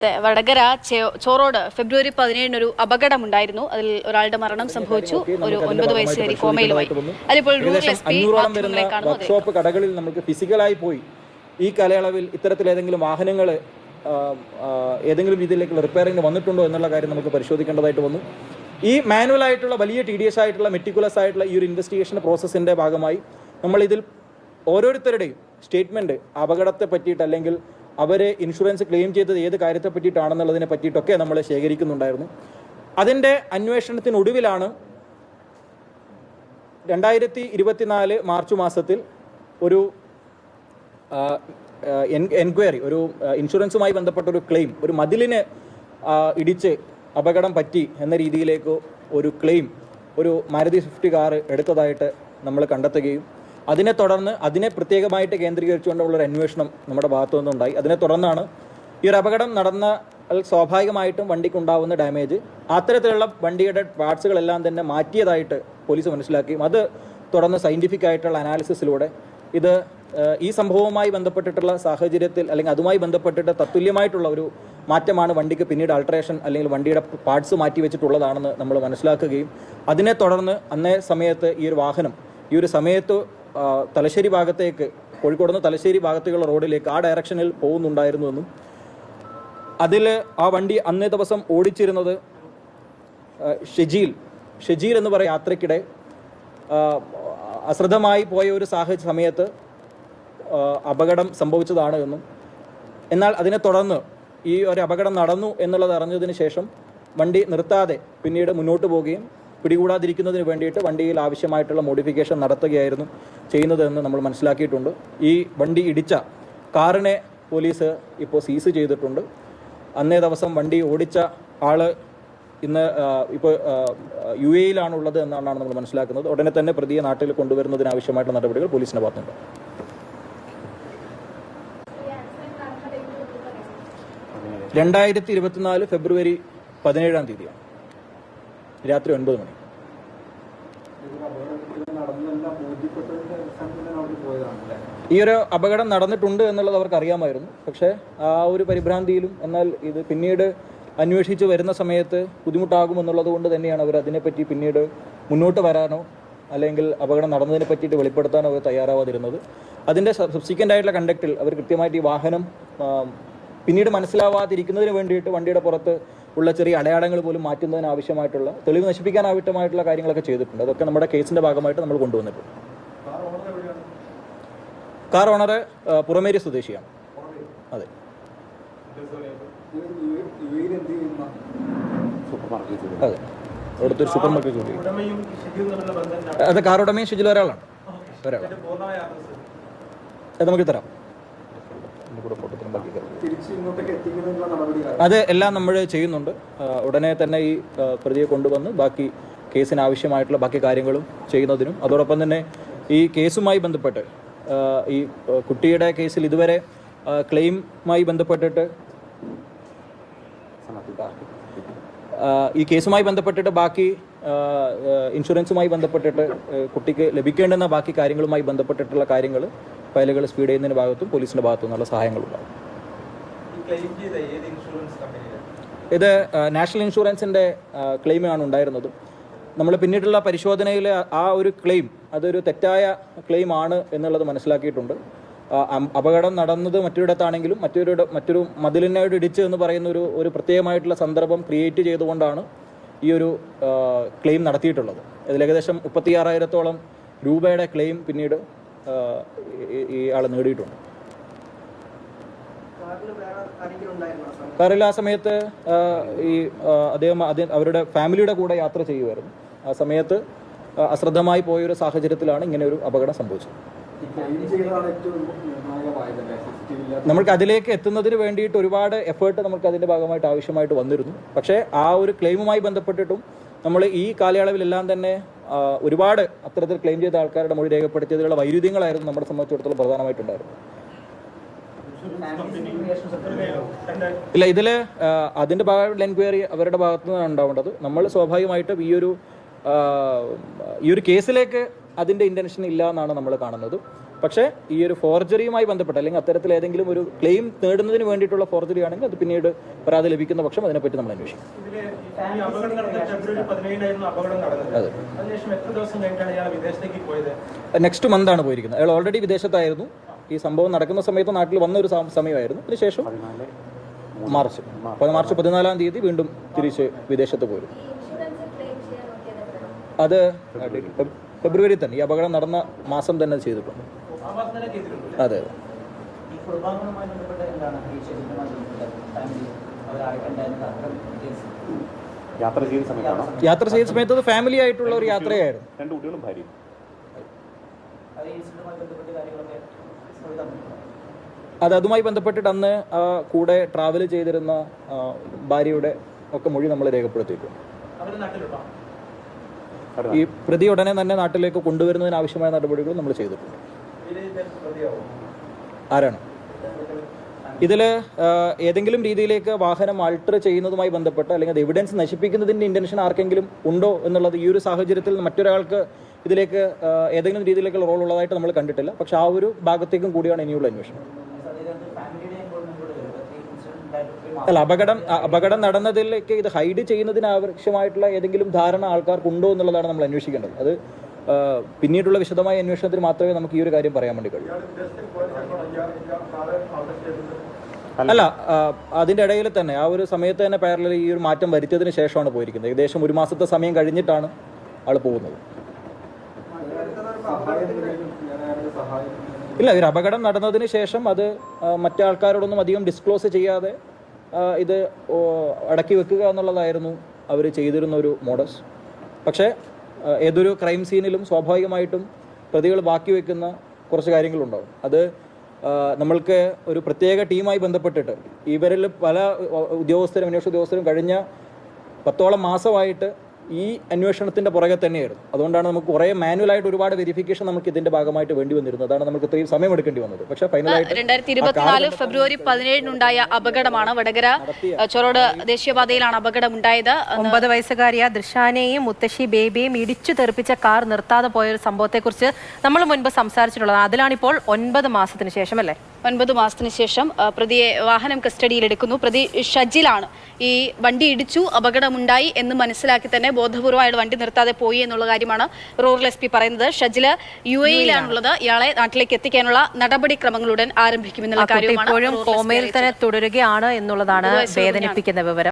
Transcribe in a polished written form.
വടകര ചോറോട് ഫെബ്രുവരി 17 ഒരു അപകടമുണ്ടായിരുന്നു. അതിൽ ഒരാളുടെ മരണം സംഭവിച്ചു. ഒരു 9 വയസ്സുകാരി കോമയിലുമായി. അതിപ്പോൾ വർക്ക്ഷോപ്പ് കടകളിൽ നമുക്ക് ഫിസിക്കലായി പോയി ഈ കാലയളവിൽ ഇത്തരത്തിലേതെങ്കിലും വാഹനങ്ങൾ ഏതെങ്കിലും രീതിയിലേക്കുള്ള റിപ്പയറിംഗ് വന്നിട്ടുണ്ടോ എന്നുള്ള കാര്യം നമുക്ക് പരിശോധിക്കേണ്ടതായിട്ട് വന്നു. ഈ മാനുവൽ ആയിട്ടുള്ള വലിയ TDS ആയിട്ടുള്ള മെറ്റിക്കുലസ് ആയിട്ടുള്ള ഈ ഒരു ഇൻവെസ്റ്റിഗേഷൻ പ്രോസസ്സിൻ്റെ ഭാഗമായി നമ്മളിതിൽ ഓരോരുത്തരുടെയും സ്റ്റേറ്റ്മെൻറ്റ് അപകടത്തെ പറ്റിയിട്ട് അല്ലെങ്കിൽ അവർ ഇൻഷുറൻസ് ക്ലെയിം ചെയ്തത് ഏത് കാര്യത്തെ പറ്റിയിട്ടാണെന്നുള്ളതിനെ പറ്റിയിട്ടൊക്കെ നമ്മൾ ശേഖരിക്കുന്നുണ്ടായിരുന്നു. അതിൻ്റെ അന്വേഷണത്തിനൊടുവിലാണ് 2024 മാർച്ച് മാസത്തിൽ ഒരു എൻക്വയറി, ഒരു ഇൻഷുറൻസുമായി ബന്ധപ്പെട്ട ഒരു ക്ലെയിം, ഒരു മതിലിന് ഇടിച്ച് അപകടം പറ്റി എന്ന രീതിയിലേക്ക് ഒരു ക്ലെയിം ഒരു മാരുതി സ്വിഫ്റ്റ് കാർ എടുത്തതായിട്ട് നമ്മൾ കണ്ടെത്തുകയും അതിനെ തുടർന്ന് അതിനെ പ്രത്യേകമായിട്ട് കേന്ദ്രീകരിച്ചുകൊണ്ടുള്ളൊരു അന്വേഷണം നമ്മുടെ ഭാഗത്തു നിന്നുണ്ടായി. അതിനെ തുടർന്നാണ് ഈ ഒരു അപകടം നടന്ന സ്വാഭാവികമായിട്ടും വണ്ടിക്കുണ്ടാവുന്ന ഡാമേജ്, അത്തരത്തിലുള്ള വണ്ടിയുടെ പാർട്സുകളെല്ലാം തന്നെ മാറ്റിയതായിട്ട് പോലീസ് മനസ്സിലാക്കുകയും അത് തുടർന്ന് സയൻറ്റിഫിക് ആയിട്ടുള്ള അനാലിസിസിലൂടെ ഇത് ഈ സംഭവവുമായി ബന്ധപ്പെട്ടിട്ടുള്ള സാഹചര്യത്തിൽ അല്ലെങ്കിൽ അതുമായി ബന്ധപ്പെട്ടിട്ട് തത്തുല്യമായിട്ടുള്ള ഒരു മാറ്റമാണ് വണ്ടിക്ക് പിന്നീട് ആൾട്ടറേഷൻ അല്ലെങ്കിൽ വണ്ടിയുടെ പാർട്സ് മാറ്റി വെച്ചിട്ടുള്ളതാണെന്ന് നമ്മൾ മനസ്സിലാക്കുകയും അതിനെ തുടർന്ന് അന്നേ സമയത്ത് ഈ ഒരു വാഹനം ഈ ഒരു സമയത്ത് തലശ്ശേരി ഭാഗത്തേക്ക്, കോഴിക്കോട് നിന്ന് തലശ്ശേരി ഭാഗത്തേക്കുള്ള റോഡിലേക്ക് ആ ഡയറക്ഷനിൽ പോകുന്നുണ്ടായിരുന്നുവെന്നും അതിൽ ആ വണ്ടി അന്നേ ദിവസം ഓടിച്ചിരുന്നത് ഷെജീൽ എന്ന് പറയുന്ന യാത്രയ്ക്കിടെ അശ്രദ്ധമായി പോയ ഒരു സമയത്ത് അപകടം സംഭവിച്ചതാണ് എന്നും, എന്നാൽ അതിനെ തുടർന്ന് ഈ ഒരു അപകടം നടന്നു എന്നുള്ളത് അറിഞ്ഞതിന് ശേഷം വണ്ടി നിർത്താതെ പിന്നീട് മുന്നോട്ട് പോവുകയും പിടികൂടാതിരിക്കുന്നതിന് വേണ്ടിയിട്ട് വണ്ടിയിൽ ആവശ്യമായിട്ടുള്ള മോഡിഫിക്കേഷൻ നടത്തുകയായിരുന്നു ചെയ്യുന്നതെന്ന് നമ്മൾ മനസ്സിലാക്കിയിട്ടുണ്ട്. ഈ വണ്ടി ഇടിച്ച കാറിനെ പോലീസ് ഇപ്പോൾ സീസ് ചെയ്തിട്ടുണ്ട്. അന്നേ ദിവസം വണ്ടി ഓടിച്ച ആൾ ഇന്ന് ഇപ്പോൾ UAE-യിലാണുള്ളത് എന്നാണ് നമ്മൾ മനസ്സിലാക്കുന്നത്. ഉടനെ തന്നെ പ്രതിയെ നാട്ടിൽ കൊണ്ടുവരുന്നതിനാവശ്യമായിട്ടുള്ള നടപടികൾ പോലീസിൻ്റെ ഭാഗത്തുണ്ട്. ഫെബ്രുവരി 17 രാത്രി 9 മണി. ഈ ഒരു അപകടം നടന്നിട്ടുണ്ട് എന്നുള്ളത് അവർക്ക് അറിയാമായിരുന്നു. പക്ഷേ ആ ഒരു പരിഭ്രാന്തിയിലും, എന്നാൽ ഇത് പിന്നീട് അന്വേഷിച്ച് വരുന്ന സമയത്ത് ബുദ്ധിമുട്ടാകുമെന്നുള്ളത് കൊണ്ട് തന്നെയാണ് അവർ അതിനെപ്പറ്റി പിന്നീട് മുന്നോട്ട് വരാനോ അല്ലെങ്കിൽ അപകടം നടന്നതിനെ പറ്റിയിട്ട് വെളിപ്പെടുത്താനോ അവർ തയ്യാറാവാതിരുന്നത്. അതിൻ്റെ സബ്സിക്വൻ്റ് ആയിട്ടുള്ള കണ്ടക്റ്റിൽ അവർ കൃത്യമായിട്ട് ഈ വാഹനം പിന്നീട് മനസ്സിലാവാതിരിക്കുന്നതിന് വേണ്ടിയിട്ട് വണ്ടിയുടെ പുറത്ത് ഉള്ള ചെറിയ അടയാളങ്ങൾ പോലും മാറ്റുന്നതിന് ആവശ്യമായിട്ടുള്ള തെളിവ് നശിപ്പിക്കാനാവശ്യമായിട്ടുള്ള കാര്യങ്ങളൊക്കെ ചെയ്തിട്ടുണ്ട്. അതൊക്കെ നമ്മുടെ കേസിൻ്റെ ഭാഗമായിട്ട് നമ്മൾ കൊണ്ടുവന്നിട്ടുണ്ട്. കാർ ഓണർ പുറമേരി സ്വദേശിയാണ്. അതെ. അതെ, അവിടുത്തെ ഒരു സൂപ്പർ മാർക്കറ്റ് ജോലി. അത് കാർ ഉടമയും ഷിജിൽ ഒരാളാണ്. അത് നമുക്ക് തരാം. അത് എല്ലാം നമ്മൾ ചെയ്യുന്നുണ്ട്. ഉടനെ തന്നെ ഈ പ്രതിയെ കൊണ്ടുവന്ന് ബാക്കി കേസിന് ആവശ്യമായിട്ടുള്ള ബാക്കി കാര്യങ്ങളും ചെയ്യുന്നതിനും, അതോടൊപ്പം തന്നെ ഈ കേസുമായി ബന്ധപ്പെട്ട് ഈ കുട്ടിയുടെ കേസിൽ ഇതുവരെ ക്ലെയിമുമായി ബന്ധപ്പെട്ടിട്ട് ഈ കേസുമായി ബന്ധപ്പെട്ടിട്ട് ബാക്കി ഇൻഷുറൻസുമായി ബന്ധപ്പെട്ടിട്ട് കുട്ടിക്ക് ലഭിക്കേണ്ടുന്ന ബാക്കി കാര്യങ്ങളുമായി ബന്ധപ്പെട്ടിട്ടുള്ള കാര്യങ്ങൾ ഫയലുകൾ സ്പീഡ് ചെയ്യുന്നതിന് ഭാഗത്തും പോലീസിൻ്റെ ഭാഗത്തു നിന്നുള്ള സഹായങ്ങളുണ്ടാകും. ഇത് നാഷണൽ ഇൻഷുറൻസിൻ്റെ ക്ലെയിമാണ് ഉണ്ടായിരുന്നത്. നമ്മൾ പിന്നീടുള്ള പരിശോധനയിൽ ആ ഒരു ക്ലെയിം അതൊരു തെറ്റായ ക്ലെയിം ആണ് എന്നുള്ളത് മനസ്സിലാക്കിയിട്ടുണ്ട്. അപകടം നടന്നത് മറ്റൊരിടത്താണെങ്കിലും മറ്റൊരു മതിലിനോട് ഇടിച്ച് എന്ന് പറയുന്ന ഒരു പ്രത്യേകമായിട്ടുള്ള സന്ദർഭം ക്രിയേറ്റ് ചെയ്തുകൊണ്ടാണ് ഈ ഒരു ക്ലെയിം നടത്തിയിട്ടുള്ളത്. ഇതിൽ ഏകദേശം 36,000-ഓളം രൂപയുടെ ക്ലെയിം പിന്നീട് ഈ ആൾ നേടിയിട്ടുണ്ട്. കാറിൽ ആ സമയത്ത് ഈ അദ്ദേഹം അവരുടെ ഫാമിലിയുടെ കൂടെ യാത്ര ചെയ്യുമായിരുന്നു. ആ സമയത്ത് അശ്രദ്ധമായി പോയൊരു സാഹചര്യത്തിലാണ് ഇങ്ങനെ ഒരു അപകടം സംഭവിച്ചത്. നമുക്ക് അതിലേക്ക് എത്തുന്നതിന് വേണ്ടിയിട്ട് ഒരുപാട് എഫേർട്ട് നമുക്ക് അതിൻ്റെ ഭാഗമായിട്ട് ആവശ്യമായിട്ട് വന്നിരുന്നു. പക്ഷേ ആ ഒരു ക്ലെയിമുമായി ബന്ധപ്പെട്ടിട്ടും നമ്മൾ ഈ കാലയളവിലെല്ലാം തന്നെ ഒരുപാട് അത്തരത്തിൽ ക്ലെയിം ചെയ്ത ആൾക്കാരുടെ മൊഴി രേഖപ്പെടുത്തിയതിലുള്ള വൈരുദ്ധ്യങ്ങളായിരുന്നു നമ്മളെ സംബന്ധിച്ചിടത്തോളം പ്രധാനമായിട്ടുണ്ടായിരുന്നു. ഇല്ല, ഇതിൽ അതിൻ്റെ ഭാഗമായിട്ടുള്ള എൻക്വയറി അവരുടെ ഭാഗത്തു നിന്നാണ് ഉണ്ടാവേണ്ടത്. നമ്മൾ സ്വാഭാവികമായിട്ടും ഈ ഒരു കേസിലേക്ക് അതിൻ്റെ ഇൻറ്റൻഷൻ ഇല്ല എന്നാണ് നമ്മൾ കാണുന്നത്. പക്ഷേ ഈ ഒരു ഫോർജറിയുമായി ബന്ധപ്പെട്ട് അല്ലെങ്കിൽ അത്തരത്തിൽ ഏതെങ്കിലും ഒരു ക്ലെയിം നേടുന്നതിന് വേണ്ടിയിട്ടുള്ള ഫോർജറി ആണെങ്കിൽ അത് പിന്നീട് പരാതി ലഭിക്കുന്ന പക്ഷം അതിനെപ്പറ്റി നമ്മൾ അന്വേഷിക്കും. നെക്സ്റ്റ് മന്താണ് പോയിരിക്കുന്നത്. അയാൾ ഓൾറെഡി വിദേശത്തായിരുന്നു. ഈ സംഭവം നടക്കുന്ന സമയത്ത് നാട്ടിൽ വന്ന ഒരു സമയമായിരുന്നു. അതിനുശേഷം മാർച്ച് 14-ാം തീയതി വീണ്ടും തിരിച്ച് വിദേശത്ത് പോയിരുന്നു. അത് ഫെബ്രുവരി തന്നെ, ഈ അപകടം നടന്ന മാസം തന്നെ ചെയ്തിട്ടുണ്ട്. അതെ. യാത്ര ചെയ്ത സമയത്ത് അത് ഫാമിലി ആയിട്ടുള്ള ഒരു യാത്രയായിരുന്നു. അതുമായി ബന്ധപ്പെട്ടിട്ട് അന്ന് കൂടെ ട്രാവൽ ചെയ്തിരുന്ന ഭാര്യയുടെ ഒക്കെ മൊഴി നമ്മൾ രേഖപ്പെടുത്തിയിട്ടുണ്ട്. ഈ പ്രതി ഉടനെ തന്നെ നാട്ടിലേക്ക് കൊണ്ടുവരുന്നതിന് ആവശ്യമായ നടപടികൾ നമ്മൾ ചെയ്തിട്ടുണ്ട്. ആരാണ് ഇതിൽ ഏതെങ്കിലും രീതിയിലേക്ക് വാഹനം ആൾട്ടർ ചെയ്യുന്നതുമായി ബന്ധപ്പെട്ട് അല്ലെങ്കിൽ അത് എവിഡൻസ് നശിപ്പിക്കുന്നതിൻ്റെ ഇൻറ്റൻഷൻ ആർക്കെങ്കിലും ഉണ്ടോ എന്നുള്ളത് ഈ ഒരു സാഹചര്യത്തിൽ മറ്റൊരാൾക്ക് ഇതിലേക്ക് ഏതെങ്കിലും രീതിയിലേക്കുള്ള റോൾ ഉള്ളതായിട്ട് നമ്മൾ കണ്ടിട്ടില്ല. പക്ഷെ ആ ഒരു ഭാഗത്തേക്കും കൂടിയാണ് ഇനിയുള്ള അന്വേഷണം. അല്ല, അപകടം നടന്നതിലേക്ക് ഇത് ഹൈഡ് ചെയ്യുന്നതിന് ആവശ്യമായിട്ടുള്ള ഏതെങ്കിലും ധാരണ ആൾക്കാർക്കുണ്ടോ എന്നുള്ളതാണ് നമ്മൾ അന്വേഷിക്കേണ്ടത്. അത് പിന്നീടുള്ള വിശദമായ അന്വേഷണത്തിൽ മാത്രമേ നമുക്ക് ഈ ഒരു കാര്യം പറയാൻ വേണ്ടി കഴിയൂ. അല്ല, അതിൻ്റെ ഇടയിൽ തന്നെ ആ ഒരു സമയത്ത് തന്നെ പാരലൽ ഈ ഒരു മാറ്റം വരുത്തിയതിന് ശേഷമാണ് പോയിരിക്കുന്നത്. ഏകദേശം 1 മാസത്തെ സമയം കഴിഞ്ഞിട്ടാണ് ആൾ പോകുന്നത്. ഇല്ല, ഒരു അപകടം നടന്നതിന് ശേഷം അത് മറ്റാൾക്കാരോടൊന്നും അധികം ഡിസ്ക്ലോസ് ചെയ്യാതെ ഇത് അടക്കി വെക്കുക എന്നുള്ളതായിരുന്നു അവർ ചെയ്തിരുന്ന ഒരു മോഡസ്. പക്ഷേ ഏതൊരു ക്രൈം സീനിലും സ്വാഭാവികമായിട്ടും പ്രതികൾ ബാക്കി വെക്കുന്ന കുറച്ച് കാര്യങ്ങളുണ്ടാവും. അത് നമ്മൾക്ക് ഒരു പ്രത്യേക ടീമായി ബന്ധപ്പെട്ടിട്ട് ഇവരിൽ പല അന്വേഷണ ഉദ്യോഗസ്ഥരും കഴിഞ്ഞ 10ഓളം മാസമായിട്ട് ഈ അന്വേഷണത്തിൻ്റെ പുറകെ തന്നെയായിരുന്നു. അതുകൊണ്ടാണ് നമുക്ക് കുറേ മാനുവലായിട്ട് ഒരുപാട് വെരിഫിക്കേഷൻ നമുക്ക് ഇതിന്റെ ഭാഗമായിട്ട് വേണ്ടി വന്നിരുന്നത്. അതാണ് നമുക്ക് ഇത്രയും സമയം എടുക്കേണ്ടി വന്നത്. പക്ഷേ ഫൈനലായിട്ട് 2024 ഫെബ്രുവരി 17-നുണ്ടായ അപകടമാണ്. വടകര ചൊറോട് ദേശീയപാതയിലാണ് അപകടം ഉണ്ടായത്. 9 വയസ്സുകാരിയ ദൃശാനെയും മുത്തശ്ശി ബേബിയെയും ഇടിച്ചു തെറിപ്പിച്ച കാർ നിർത്താതെ പോയൊരു സംഭവത്തെക്കുറിച്ച് നമ്മൾ മുൻപ് സംസാരിച്ചിട്ടുള്ളതാണ്. അതിലാണിപ്പോൾ 9 മാസത്തിന് ശേഷം, അല്ലേ? 9 മാസത്തിന് ശേഷം പ്രതിയെ വാഹനം കസ്റ്റഡിയിലെടുക്കുന്നു. പ്രതി ഷജിലാണ്. ഈ വണ്ടി ഇടിച്ചു, അപകടമുണ്ടായി എന്ന് മനസ്സിലാക്കി തന്നെ ബോധപൂർവ്വം വണ്ടി നിർത്താതെ പോയി എന്നുള്ള കാര്യമാണ് റൂറൽ SP പറയുന്നത്. ഷജില് UAE-യിലാണുള്ളത്. ഇയാളെ നാട്ടിലേക്ക് എത്തിക്കാനുള്ള നടപടിക്രമങ്ങളുടൻ ആരംഭിക്കുമെന്നുള്ള കാര്യമാണ്. ഇപ്പോഴും കോമയിൽ തന്നെ തുടരുകയാണ് എന്നുള്ളതാണ് വേദനിപ്പിക്കുന്ന വിവരം.